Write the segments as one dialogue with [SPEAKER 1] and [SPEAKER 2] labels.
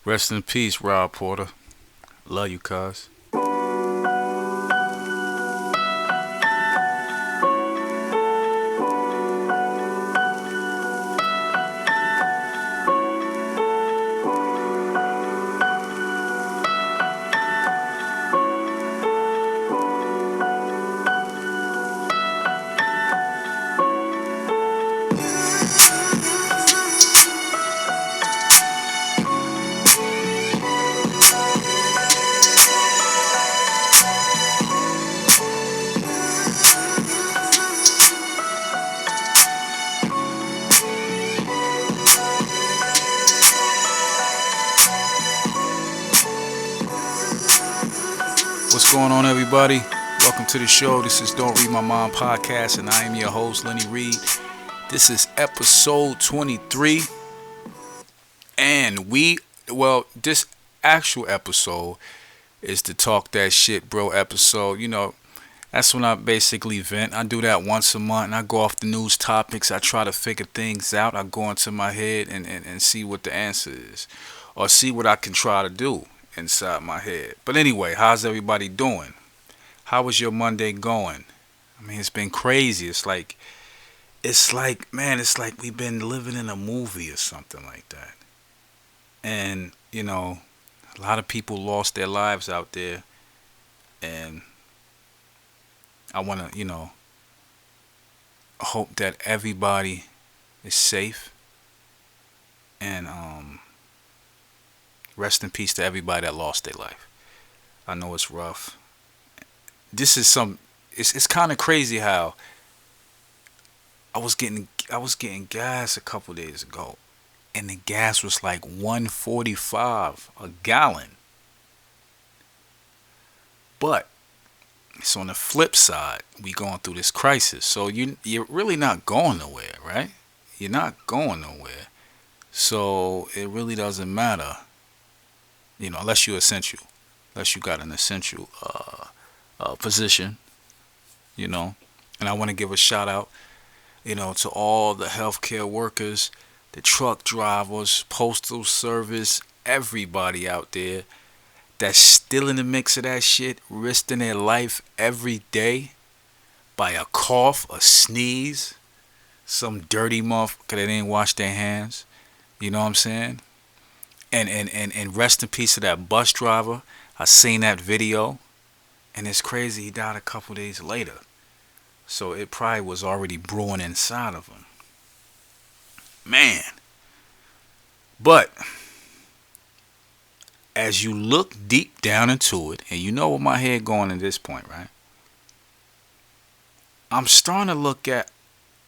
[SPEAKER 1] Rest in peace, Rob Porter. Love you, cuz. What's going on, everybody? Welcome to the show. This is Don't Read My Mind podcast, and I am your host, Lenny Reed. This is episode 23, and this actual episode is the Talk That Shit Bro episode. That's when I basically vent. I do that once a month, and I go off the news topics. I try to figure things out. I go into my head and see what the answer is, or see what I can try to do inside my head. But anyway, how's everybody doing? How was your Monday going? I mean, it's been crazy. It's like we've been living in a movie or something like that. And, a lot of people lost their lives out there. And I want to, hope that everybody is safe. And rest in peace to everybody that lost their life. I know it's rough. It's kind of crazy how I was getting gas a couple days ago, and the gas was like 145 a gallon. But it's on the flip side, we going through this crisis. So you're really not going nowhere, right? You're not going nowhere. So it really doesn't matter, unless you're essential, unless you got an essential position, you know. And I want to give a shout out, to all the healthcare workers, the truck drivers, postal service, everybody out there that's still in the mix of that shit, risking their life every day by a cough, a sneeze, some dirty motherfucker that didn't wash their hands. You know what I'm saying? And rest in peace to that bus driver. I seen that video, and it's crazy. He died a couple days later, so it probably was already brewing inside of him. Man, but as you look deep down into it, and you know where my head going at this point, right? I'm starting to look at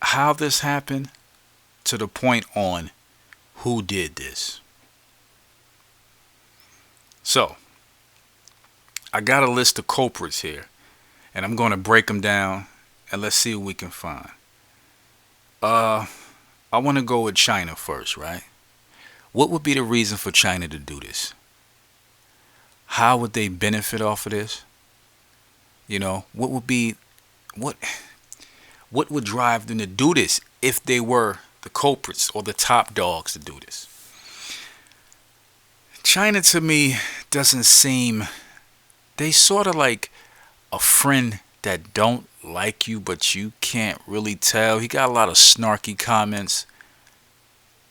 [SPEAKER 1] how this happened to the point on who did this. So, I got a list of culprits here, and I'm going to break them down, and let's see what we can find. I want to go with China first, right? What would be the reason for China to do this? How would they benefit off of this? What would be what what would drive them to do this if they were the culprits or the top dogs to do this? China to me doesn't seem, they sort of like a friend that don't like you, but you can't really tell. He got a lot of snarky comments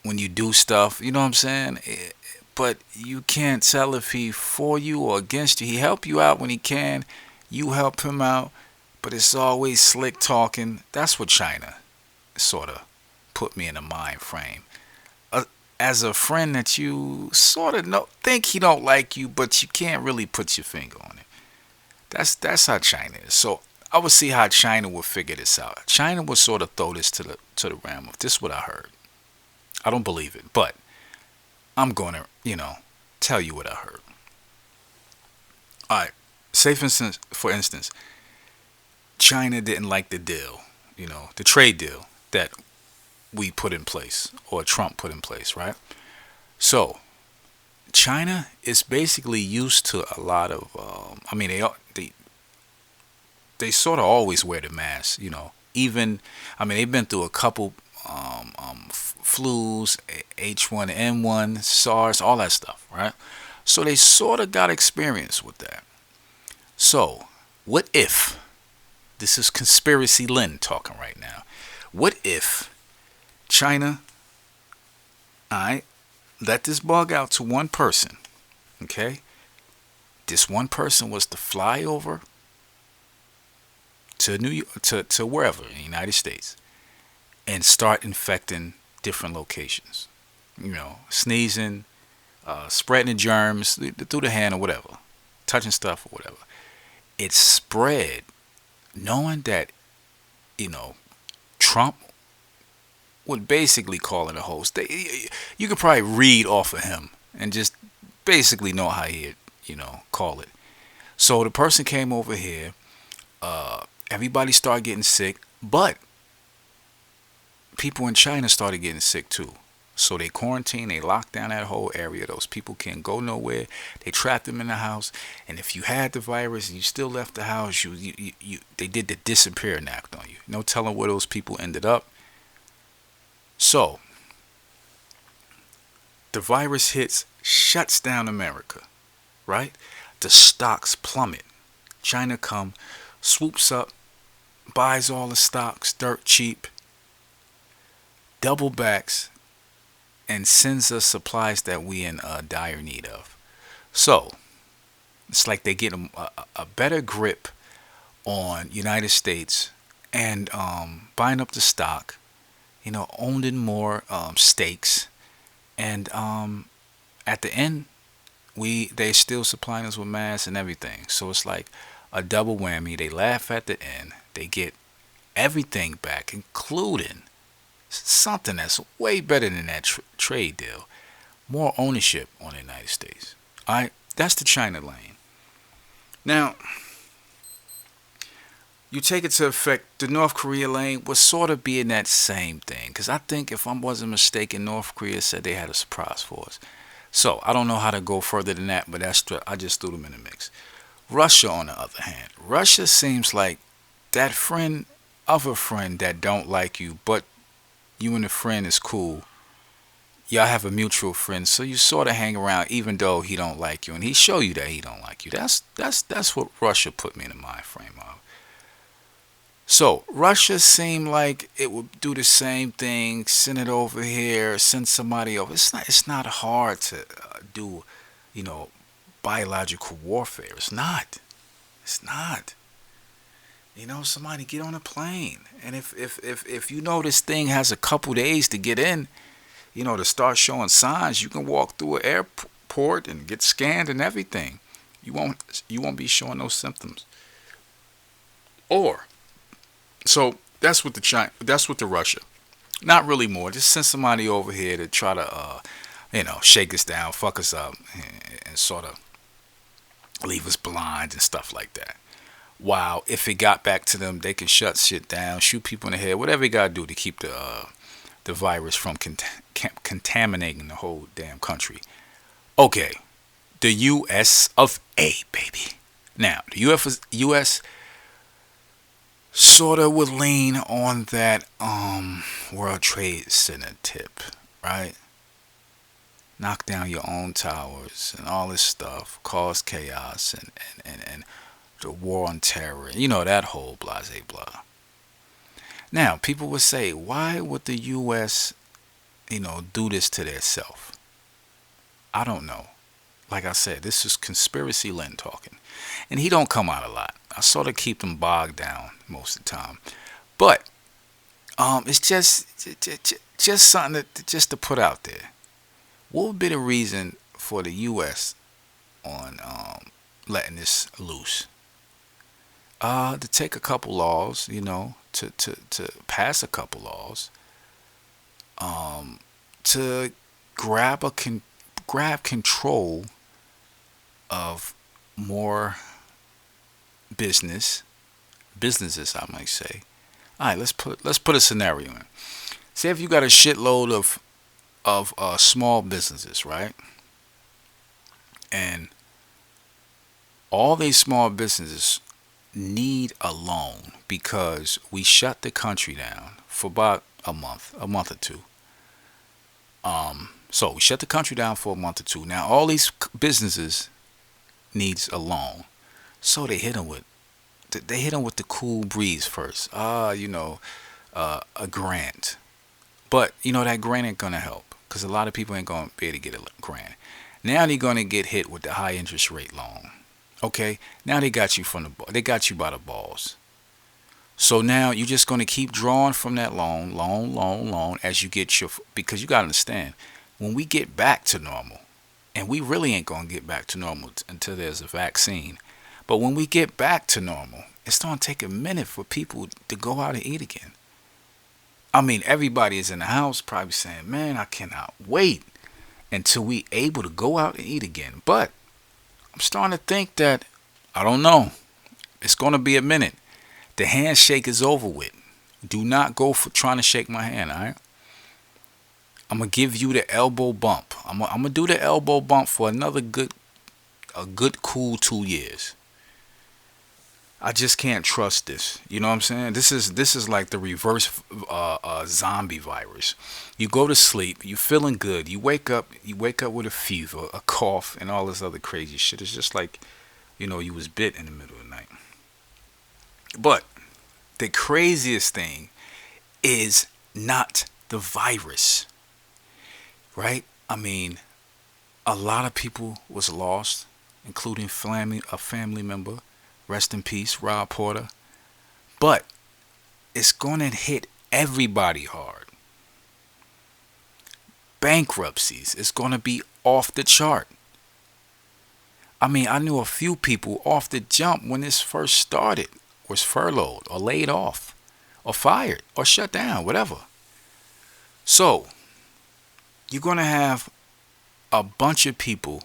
[SPEAKER 1] when you do stuff, you know what I'm saying? But you can't tell if he for you or against you. He help you out when he can. You help him out, but it's always slick talking. That's what China sort of put me in a mind frame. As a friend that you sort of know, think he don't like you, but you can't really put your finger on it. That's how China is. So I would see how China would figure this out. China would sort of throw this to the realm of this is what I heard. I don't believe it, but I'm going to, tell you what I heard. All right. Say for instance, China didn't like the deal, the trade deal that we put in place or Trump put in place, right? So China is basically used to a lot of, they sort of always wear the mask, Even, they've been through a couple flus, H1N1, SARS, all that stuff, right? So they sort of got experience with that. So, what if, this is Conspiracy Lynn talking right now, what if China, I let this bug out to one person, okay? This one person was to fly over to New York, to wherever in the United States, and start infecting different locations. Sneezing, spreading the germs through the hand or whatever, touching stuff or whatever. It spread, knowing that you know Trump would basically call it a host. You could probably read off of him and just basically know how he'd call it. So the person came over here. Everybody started getting sick, but people in China started getting sick too. So they quarantined, they locked down that whole area. Those people can't go nowhere. They trapped them in the house. And if you had the virus and you still left the house, they did the disappearing act on you. No telling where those people ended up. So the virus hits, shuts down America, right? The stocks plummet. China come, swoops up, buys all the stocks dirt cheap, double backs, and sends us supplies that we in dire need of. So it's like they get a better grip on United States and buying up the stock, owning more stakes, and at the end, they still supplying us with masks and everything. So it's like a double whammy. They laugh at the end. They get everything back, including something that's way better than that trade deal. More ownership on the United States. All right, that's the China lane. Now, you take it to effect, the North Korea lane was sort of being that same thing. Because I think, if I wasn't mistaken, North Korea said they had a surprise for us. So I don't know how to go further than that, but I just threw them in the mix. Russia, on the other hand, Russia seems like that friend of a friend that don't like you, but you and the friend is cool. Y'all have a mutual friend, so you sort of hang around even though he don't like you, and he show you that he don't like you. That's what Russia put me in the mind frame of. So Russia seemed like it would do the same thing, send it over here, send somebody over. It's not hard to do, you know, biological warfare. It's not. It's not. Somebody get on a plane, and if you know this thing has a couple days to get in, to start showing signs, you can walk through an airport and get scanned and everything. You won't be showing those symptoms. Or so that's with the China. That's with the Russia. Not really more. Just send somebody over here to try to shake us down, fuck us up, and sort of leave us blind and stuff like that. While if it got back to them, they can shut shit down, shoot people in the head, whatever they gotta do to keep the virus from contaminating the whole damn country. Okay, the U.S. of A, baby. Now, the U.S. sort of would lean on that World Trade Center tip, right? Knock down your own towers and all this stuff, cause chaos and the war on terror, that whole blase blah. Now, people would say, why would the U.S., do this to theirself? I don't know. Like I said, this is Conspiracy Lynn talking. And he don't come out a lot. I sort of keep them bogged down most of the time. But it's just something just to put out there. What would be the reason for the U.S. on letting this loose? To take a couple laws, to pass a couple laws, to grab control of more businesses, I might say. All right, let's put a scenario in. Say if you got a shitload of small businesses, right? And all these small businesses need a loan because we shut the country down for about a month or two. So we shut the country down for a month or two. Now all these businesses needs a loan, so they hit them with the cool breeze first. A grant, but that grant ain't gonna help because a lot of people ain't gonna be able to get a grant. Now they're gonna get hit with the high interest rate loan. Okay, now they got you by the balls. So now you're just going to keep drawing from that loan as you get because you got to understand, when we get back to normal, and we really ain't going to get back to normal until there's a vaccine, but when we get back to normal, it's going to take a minute for people to go out and eat again. I mean, everybody is in the house probably saying, man, I cannot wait until we able to go out and eat again. But I'm starting to think that, I don't know, it's going to be a minute. The handshake is over with. Do not go for trying to shake my hand, all right? I'm going to give you the elbow bump. I'm going to do the elbow bump for a good cool 2 years. I just can't trust this. You know what I'm saying? This is like the reverse zombie virus. You go to sleep, you feeling good, you wake up with a fever, a cough, and all this other crazy shit. It's just like, you was bit in the middle of the night. But the craziest thing is not the virus, right? I mean, a lot of people was lost, including a family member. Rest in peace, Rob Porter. But it's going to hit everybody hard. Bankruptcies is going to be off the chart. I mean, I knew a few people off the jump when this first started was furloughed or laid off or fired or shut down, whatever. So, you're going to have a bunch of people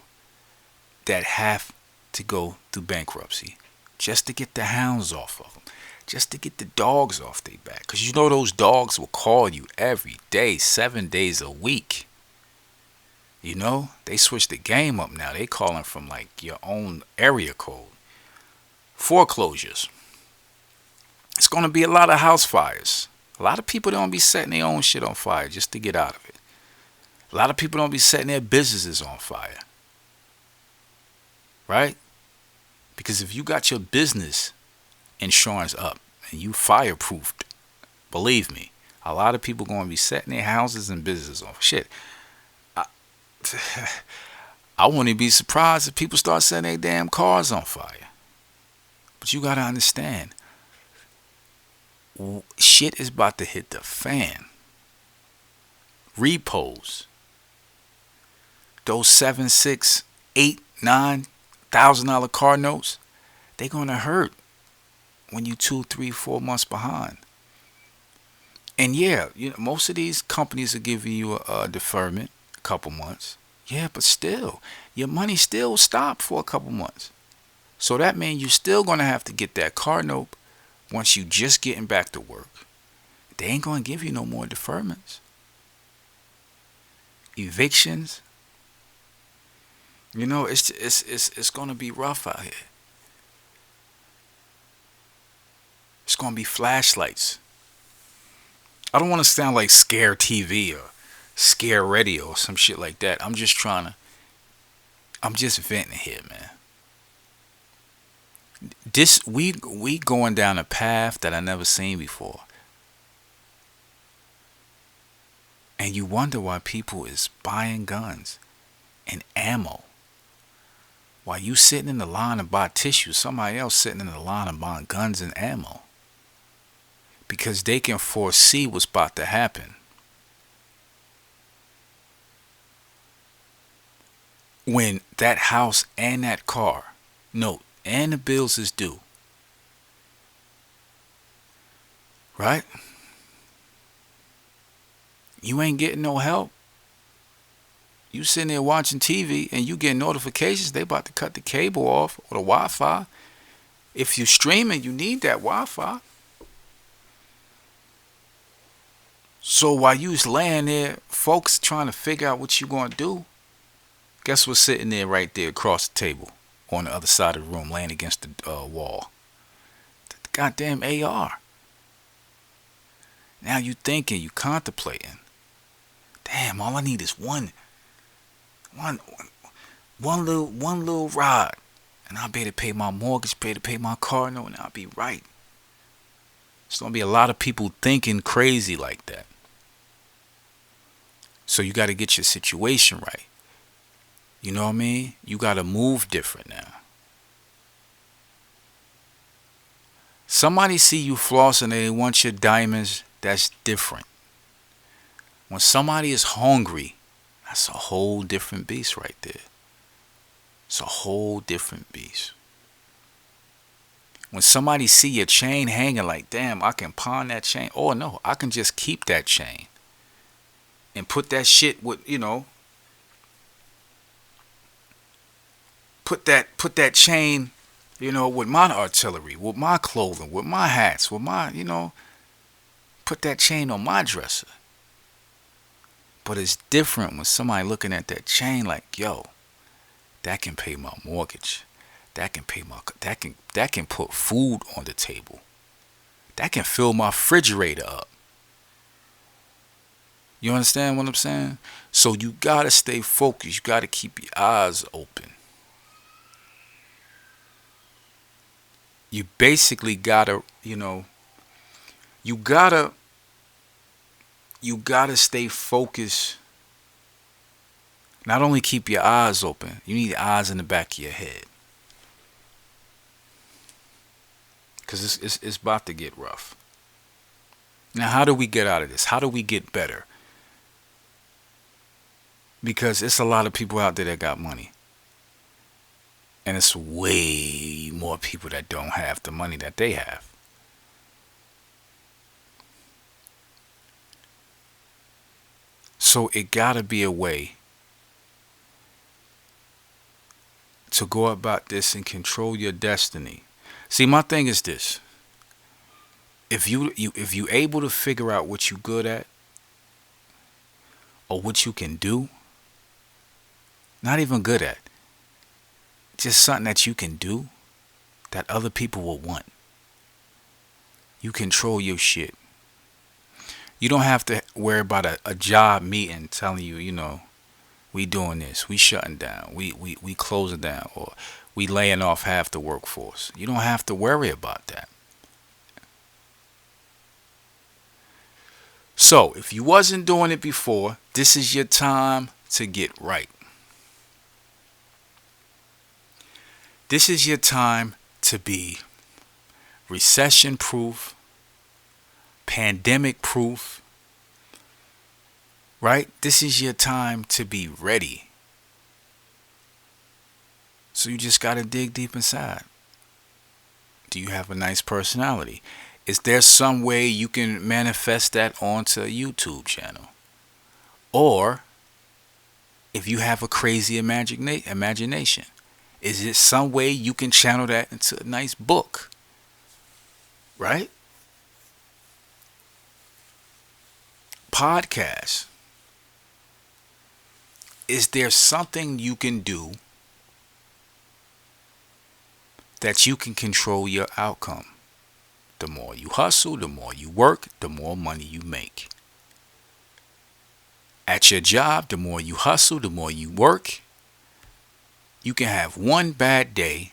[SPEAKER 1] that have to go through bankruptcy just to get the hounds off of them, just to get the dogs off their back. Because those dogs will call you every day, 7 days a week. They switched the game up now. They calling from like your own area code. Foreclosures. It's going to be a lot of house fires. A lot of people don't be setting their own shit on fire just to get out of it. A lot of people don't be setting their businesses on fire. Right? Because if you got your business insurance up and you fireproofed, believe me, a lot of people going to be setting their houses and businesses on shit. I wouldn't be surprised if people start setting their damn cars on fire. But you got to understand, shit is about to hit the fan. Repos. Those 7, 6, 8, 9 $1,000 car notes, they're gonna hurt when you 2, 3, 4 months behind. And yeah, most of these companies will give you a deferment, a couple months. Yeah, but still, your money still stopped for a couple months. So that means you're still gonna have to get that car note once you just getting back to work. They ain't gonna give you no more deferments. Evictions. It's gonna be rough out here. It's gonna be flashlights. I don't want to sound like Scare TV or Scare Radio or some shit like that. I'm just venting here, man. We going down a path that I never seen before. And you wonder why people is buying guns and ammo. While you sitting in the line to buy tissue, somebody else sitting in the line and buying guns and ammo. Because they can foresee what's about to happen. When that house and that car note and the bills is due. Right? You ain't getting no help. You sitting there watching TV and you get notifications they about to cut the cable off or the Wi-Fi. If you're streaming, you need that Wi-Fi. So while you was laying there, folks trying to figure out what you going to do, guess what's sitting there right there across the table on the other side of the room, laying against the wall? The goddamn AR. Now you thinking, you contemplating. Damn, all I need is one, one little ride, and I'll be able to pay my mortgage, be able to pay my car note, and I'll be right. There's gonna be a lot of people thinking crazy like that. So you got to get your situation right. You know what I mean? You got to move different now. Somebody see you flossing and they want your diamonds. That's different. When somebody is hungry, that's a whole different beast right there. It's a whole different beast. When somebody see your chain hanging like, damn, I can pawn that chain. Oh no, I can just keep that chain and put that shit with, put that chain, with my artillery, with my clothing, with my hats, with my, put that chain on my dresser. But it's different when somebody looking at that chain like, yo, that can pay my mortgage. That can pay my that can put food on the table. That can fill my refrigerator up. You understand what I'm saying? So you gotta stay focused. You gotta keep your eyes open. You basically gotta, you gotta stay focused. Not only keep your eyes open, you need eyes in the back of your head. Because it's about to get rough. Now, how do we get out of this? How do we get better? Because it's a lot of people out there that got money. And it's way more people that don't have the money that they have. So it gotta be a way to go about this and control your destiny. See, my thing is this. If you able to figure out what you good at or what you can do, not even good at, just something that you can do that other people will want. You control your shit. You don't have to worry about a job meeting telling you, we doing this, we shutting down, we closing down, or we laying off half the workforce. You don't have to worry about that. So, if you wasn't doing it before, this is your time to get right. This is your time to be recession proof, pandemic proof, right? This is your time to be ready. So you just got to dig deep inside. Do you have a nice personality? Is there some way you can manifest that onto a YouTube channel? Or if you have a crazy imagination, is it some way you can channel that into a nice book? Right? Podcast. Is there something you can do that you can control your outcome? The more you hustle, the more you work, the more money you make. At your job, the more you hustle, the more you work, you can have one bad day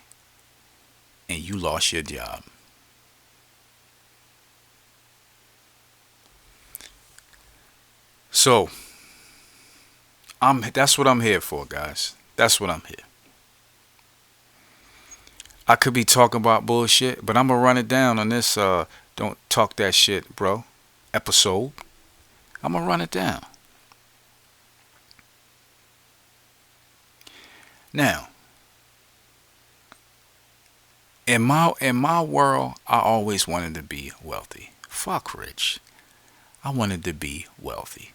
[SPEAKER 1] and you lost your job. So, that's what I'm here for, guys. That's what I'm here. I could be talking about bullshit, but I'm gonna run it down on this don't talk that shit, bro, episode. I'm gonna run it down. Now, in my world, I always wanted to be wealthy. Fuck rich. I wanted to be wealthy.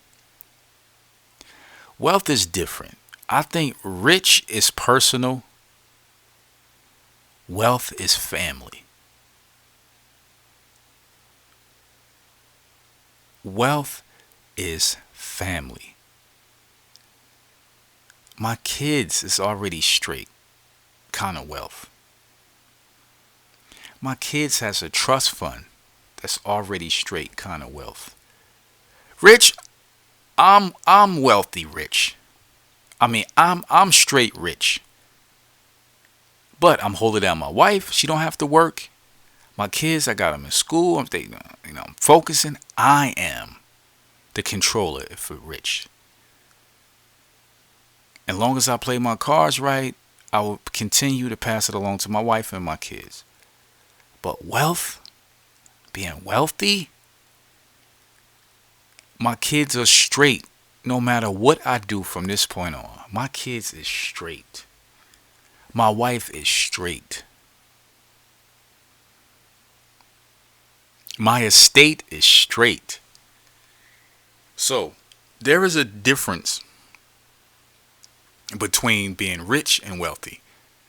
[SPEAKER 1] Wealth is different. I think rich is personal. Wealth is family. Wealth is family. My kids is already straight kind of wealth. My kids has a trust fund that's already straight kind of wealth. Rich, I'm wealthy rich. I mean, I'm straight rich. But I'm holding down my wife. She don't have to work. My kids, I got them in school. I'm focusing. I am the controller for rich. As long as I play my cards right, I will continue to pass it along to my wife and my kids. But wealth, being wealthy, my kids are straight no matter what I do from this point on. My kids is straight. My wife is straight. My estate is straight. So, there is a difference between being rich and wealthy.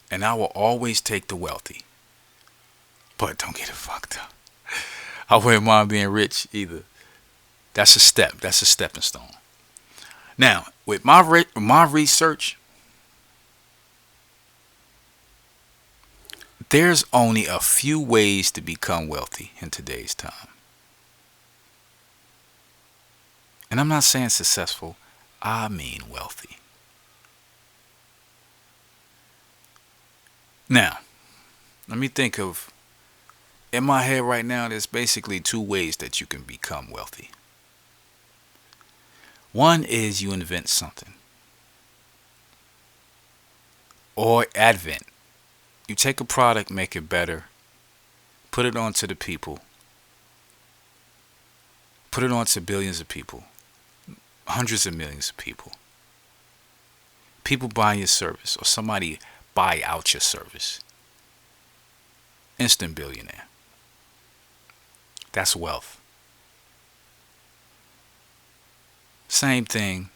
[SPEAKER 1] And I will always take the wealthy. But don't get it fucked up. I wouldn't mind being rich either. That's a step. That's a stepping stone. Now, with my research, there's only a few ways to become wealthy in today's time. And I'm not saying successful, I mean wealthy. Now, let me think of, in my head right now, there's basically two ways that you can become wealthy. One is you invent something, or advent. You take a product, make it better, put it onto the people, put it onto billions of people, hundreds of millions of people. People buy your service, or somebody buy out your service. Instant billionaire. That's wealth. Same thing.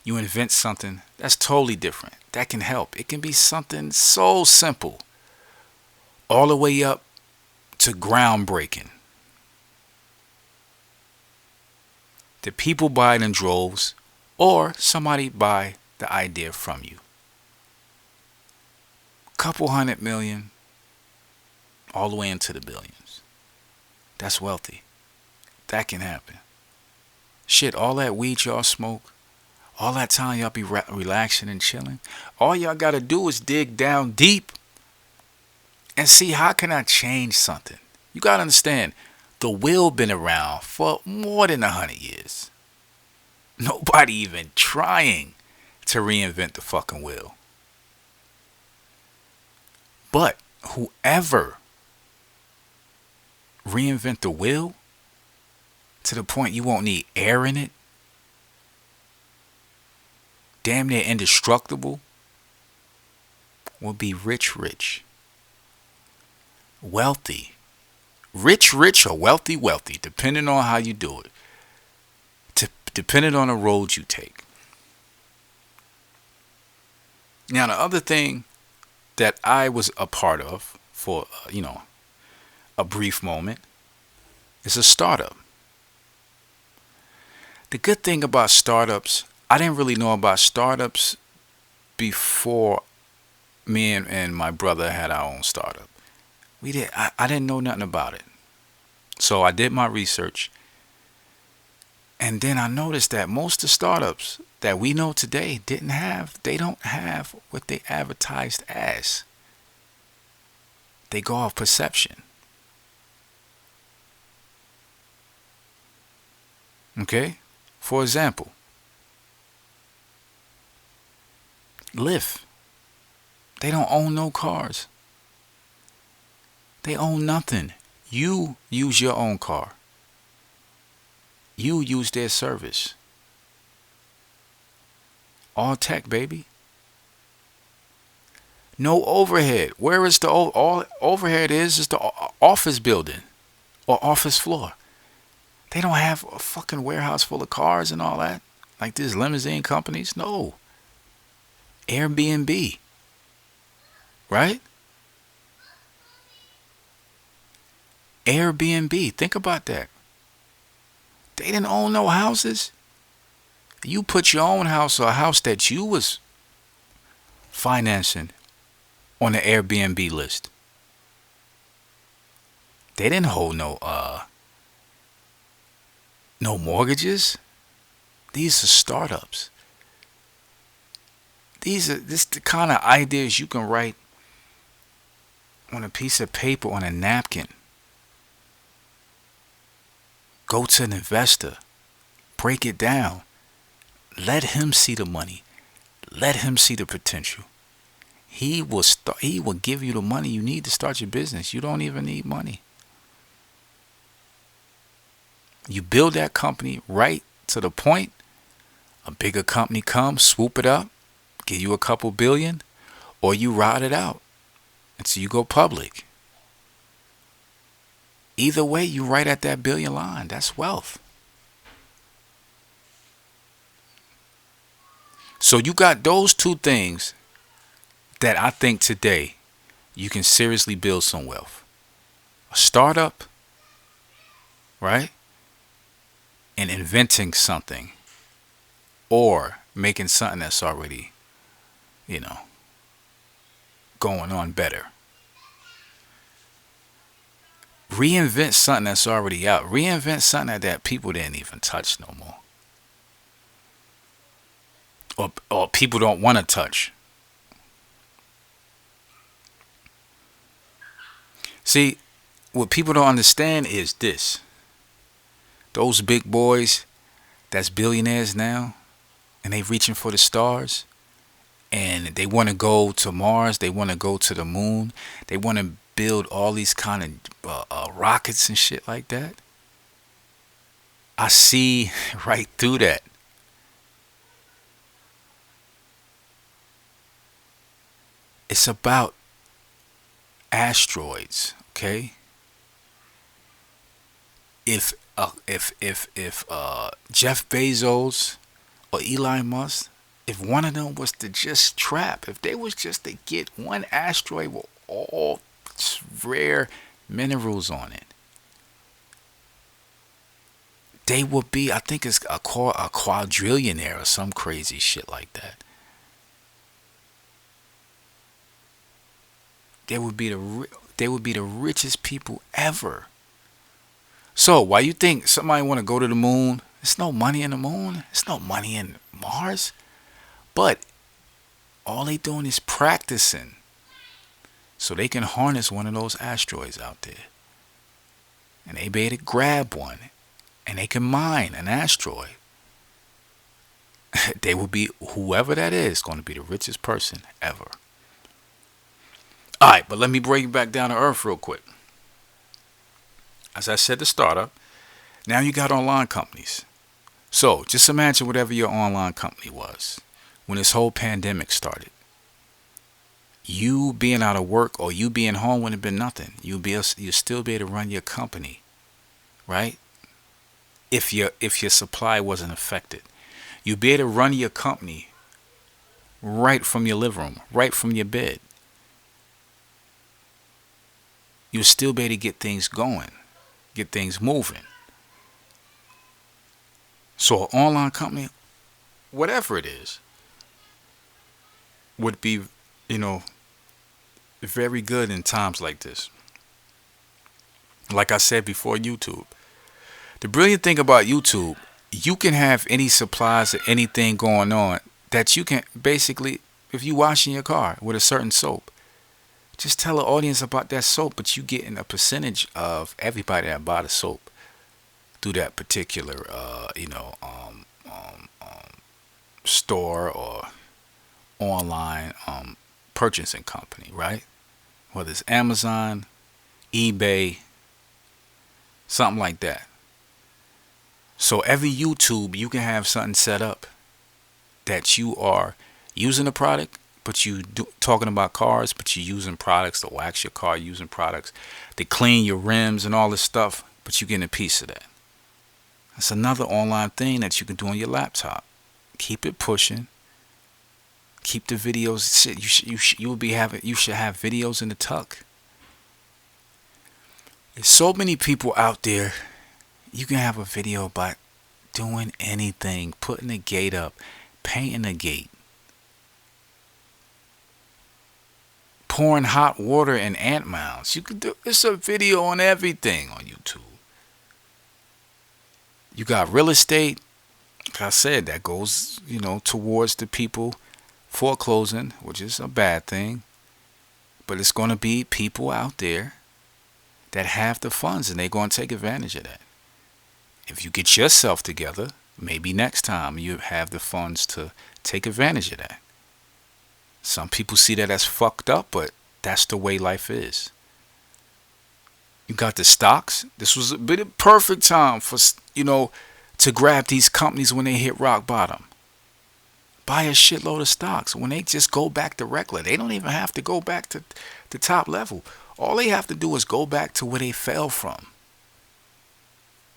[SPEAKER 1] You invent something that's totally different. That can help. It can be something so simple, all the way up to groundbreaking. The people buy it in droves, or somebody buy the idea from you. Couple 100 million, all the way into the billions. That's wealthy. That can happen. Shit, all that weed y'all smoke, all that time y'all be relaxing and chilling, all y'all gotta do is dig down deep and see, how can I change something? You gotta understand, the wheel been around for more than 100 years. Nobody even trying to reinvent the fucking wheel. But whoever reinvent the wheel to the point you won't need air in it, damn near indestructible, will be rich. Wealthy. Rich or wealthy, depending on how you do it. Depending on the road you take. Now, the other thing that I was a part of for, a brief moment is a startup. The good thing about startups, I didn't really know about startups before me and my brother had our own startup. I didn't know nothing about it. So I did my research. And then I noticed that most of the startups that we know today they don't have what they advertised as. They go off perception. Okay? For example, Lyft. They don't own no cars. They own nothing. You use your own car. You use their service. All tech, baby. No overhead. Where is the all overhead is the office building or office floor. They don't have a fucking warehouse full of cars and all that. Like these limousine companies. No. Airbnb. Right? Airbnb. Think about that. They didn't own no houses. You put your own house, or a house that you was financing, on the Airbnb list. They didn't hold no No mortgages. These are startups. This the kind of ideas you can write on a piece of paper, on a napkin. Go to an investor, break it down, let him see the money, let him see the potential. He will give you the money you need to start your business. You don't even need money. You build that company right to the point a bigger company comes, swoop it up, give you a couple billion, or you ride it out until you go public. Either way, you right at that billion line. That's wealth. So you got those two things that I think today you can seriously build some wealth. A startup, right? And inventing something or making something that's already, you know, going on better. Reinvent something that's already out. Reinvent something that people didn't even touch no more. Or people don't want to touch. See, what people don't understand is this. Those big boys that's billionaires now and they reaching for the stars and they want to go to Mars, they want to go to the moon, they want to build all these kind of rockets and shit like that. I see right through that. It's about asteroids, okay? If Jeff Bezos or Elon Musk, if one of them was to just trap, if they was just to get one asteroid with all rare minerals on it, they would be, I think it's a quadrillionaire or some crazy shit like that. They would be the richest people ever. So why you think somebody want to go to the moon? There's no money in the moon. There's no money in Mars. But all they doing is practicing so they can harness one of those asteroids out there. And they be able to grab one and they can mine an asteroid. They will be, whoever that is, going to be the richest person ever. All right, but let me break it back down to earth real quick. As I said, the startup. Now you got online companies. So just imagine whatever your online company was when this whole pandemic started. You being out of work or you being home wouldn't have been nothing. You still be able to run your company, right? If your supply wasn't affected, you'd be able to run your company right from your living room, right from your bed. You'll still be able to get things going, get things moving. So an online company, whatever it is, would be, very good in times like this. Like I said before, YouTube. The brilliant thing about YouTube, you can have any supplies or anything going on that you can basically, if you washing your car with a certain soap, just tell the audience about that soap, but you getting a percentage of everybody that bought the soap through that particular, store or online purchasing company, right? Whether it's Amazon, eBay, something like that. So every YouTube, you can have something set up that you are using the product, but you talking about cars, but you're using products to wax your car, using products to clean your rims and all this stuff, but you're getting a piece of that. That's another online thing that you can do on your laptop. Keep it pushing. Keep the videos. Shit, you should have videos in the tuck. There's so many people out there. You can have a video about doing anything, putting a gate up, painting a gate, pouring hot water in ant mounds. You can do. It's a video on everything on YouTube. You got real estate. Like I said, that goes, towards the people foreclosing, which is a bad thing. But it's going to be people out there that have the funds and they're going to take advantage of that. If you get yourself together, maybe next time you have the funds to take advantage of that. Some people see that as fucked up, but that's the way life is. You got the stocks. This was a bit of perfect time for, to grab these companies when they hit rock bottom. Buy a shitload of stocks. When they just go back to regular, they don't even have to go back to the top level. All they have to do is go back to where they fell from.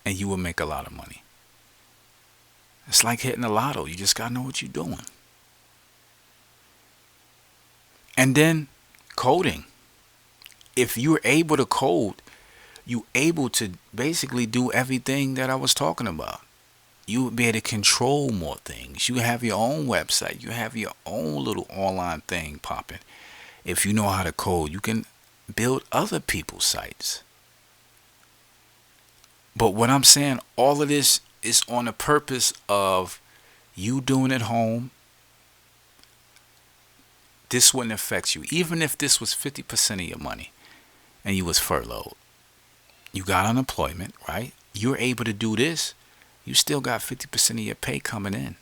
[SPEAKER 1] And you will make a lot of money. It's like hitting the lotto. You just got to know what you're doing. And then coding. If you're able to code, you're able to basically do everything that I was talking about. You would be able to control more things. You have your own website. You have your own little online thing popping. If you know how to code, you can build other people's sites. But what I'm saying, all of this is on the purpose of you doing it home. This wouldn't affect you. Even if this was 50% of your money and you was furloughed. You got unemployment, right? You're able to do this. You still got 50% of your pay coming in.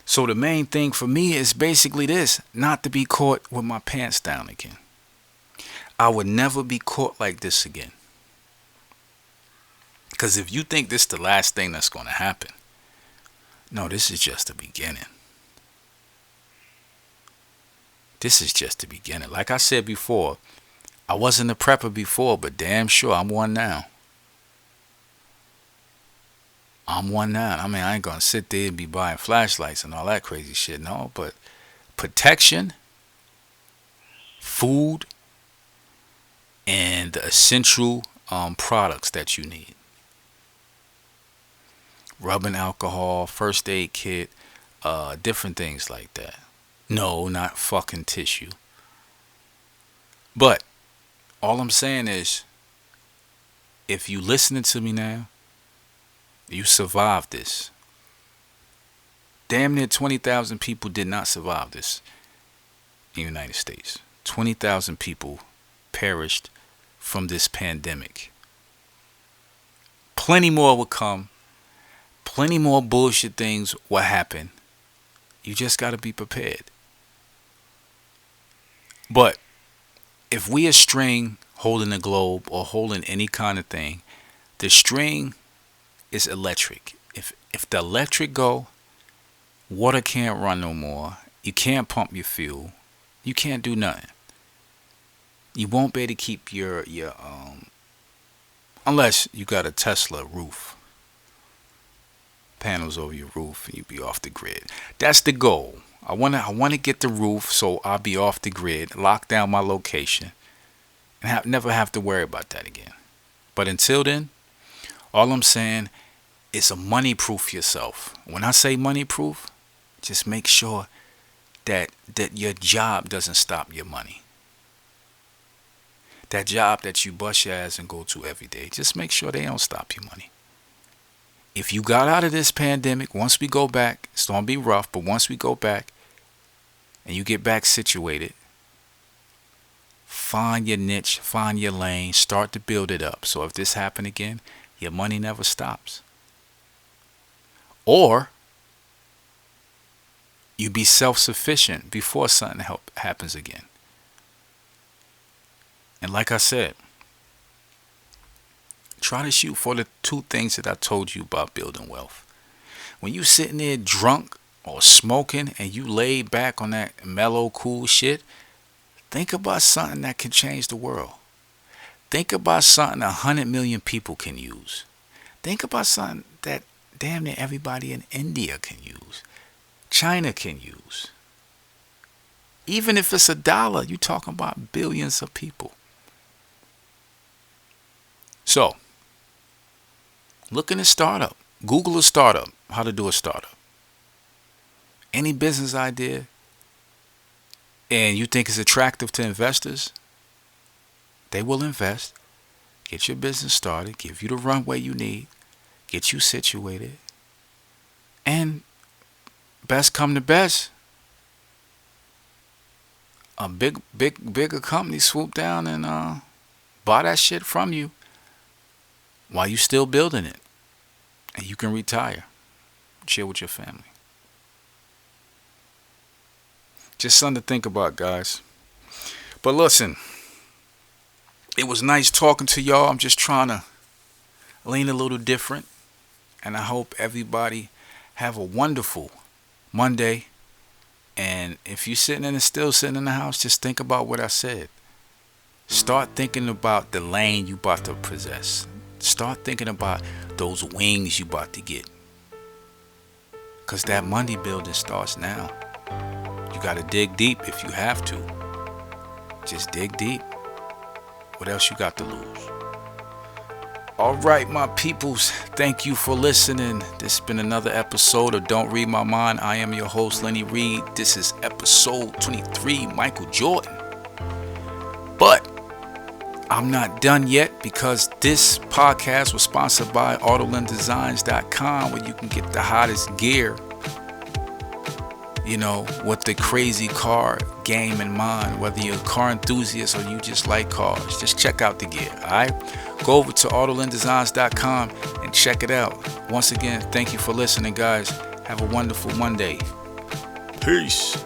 [SPEAKER 1] So the main thing for me is basically this, not to be caught with my pants down again. I would never be caught like this again. Because if you think this is the last thing that's going to happen, no, this is just the beginning. This is just the beginning. Like I said before, I wasn't a prepper before, but damn sure I'm one now. I'm one now. I mean, I ain't going to sit there and be buying flashlights and all that crazy shit, no. But protection, food, and the essential products that you need. Rubbing alcohol, first aid kit, different things like that. No, not fucking tissue. But all I'm saying is, if you listening to me now, you survived this. Damn near 20,000 people did not survive this in the United States. 20,000 people perished from this pandemic. Plenty more will come. Plenty more bullshit things will happen. You just got to be prepared. But if we a string holding a globe or holding any kind of thing, the string is electric. If the electric go, water can't run no more. You can't pump your fuel. You can't do nothing. You won't be able to keep your unless you got a Tesla roof, panels over your roof, and you be off the grid. That's the goal. I wanna get the roof so I'll be off the grid, lock down my location, and never have to worry about that again. But until then, all I'm saying is a money proof yourself. When I say money proof, just make sure that your job doesn't stop your money. That job that you bust your ass and go to every day, just make sure they don't stop your money. If you got out of this pandemic, once we go back, it's going to be rough, but once we go back and you get back situated, find your niche, find your lane, start to build it up. So if this happen again, your money never stops. Or you be self-sufficient before something happens again. And like I said, try to shoot for the two things that I told you about building wealth. When you sitting there drunk or smoking and you laid back on that mellow, cool shit, think about something that can change the world. Think about something 100 million people can use. Think about something that damn near everybody in India can use. China can use. Even if it's $1, you're talking about billions of people. So, look in a startup. Google a startup, how to do a startup. Any business idea, and you think it's attractive to investors, They will invest, get your business started, give you the runway you need, get you situated, and best come to best, a bigger company swoop down and buy that shit from you while you still building it, and you can retire, chill with your family. Just something to think about, guys. But listen, it was nice talking to y'all. I'm just trying to lean a little different, and I hope everybody have a wonderful Monday. And if you're still sitting in the house, just think about what I said. Start thinking about the lane you about to possess. Start thinking about those wings you about to get. Cause that money building starts now. You gotta dig deep if you have to. Just dig deep. What else you got to lose? All right, my peoples, thank you for listening. This has been another episode of Don't Read My Mind. I am your host, Lenny Reed. This is episode 23, Michael Jordan. But I'm not done yet, because this podcast was sponsored by AutolandDesigns.com, where you can get the hottest gear, with the crazy car game in mind. Whether you're a car enthusiast or you just like cars, just check out the gear, all right? Go over to AutolandDesigns.com and check it out. Once again, thank you for listening, guys. Have a wonderful Monday. Peace.